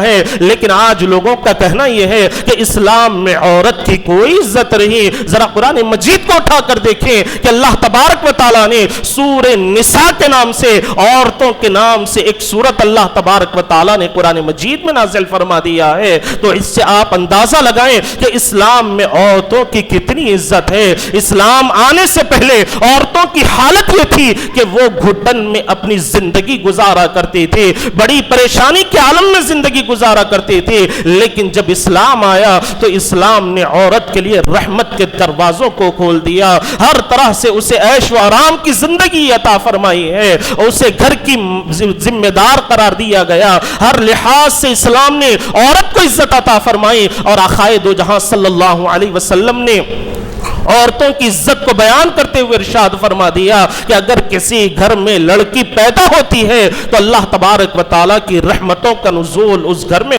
ہے، لیکن آج لوگوں کا کہنا یہ ہے کہ اسلام میں عورت کی کوئی عزت نہیں۔ ذرا قرآن مجید کو اٹھا کر دیکھیں کہ اللہ تبارک و تعالیٰ نے سورہ نساء کے نام سے، عورتوں کے نام سے ایک سورت اللہ تبارک و تعالیٰ نے قرآن مجید میں نازل فرما دیا ہے۔ تو اس سے آپ اندازہ لگائیں کہ اسلام میں عورتوں کی کتنی عزت ہے۔ اسلام آنے سے پہلے عورتوں کی حالت یہ تھی کہ وہ گھٹن میں اپنی زندگی گزارا کرتی تھی، بڑی پریشانی کے عالم میں زندگی گزارا کرتی تھی، لیکن جب اسلام آیا تو اسلام نے عورت کے لیے رحمت کے دروازوں کو کھول دیا، ہر طرح سے اسے عیش و آرام کی زندگی عطا فرمائی ہے، اسے گھر کی ذمہ دار قرار دیا گیا، ہر لحاظ سے اسلام نے عورت کو عزت عطا فرمائی۔ اور آقائے دو جہاں صلی اللہ علیہ وسلم نے عورتوں کی عزت کو بیان کرتے ہوئے ارشاد فرما دیا کہ اگر کسی گھر میں لڑکی پیدا ہوتی ہے تو اللہ تبارک و تعالیٰ کی رحمتوں کا نزول اس گھر میں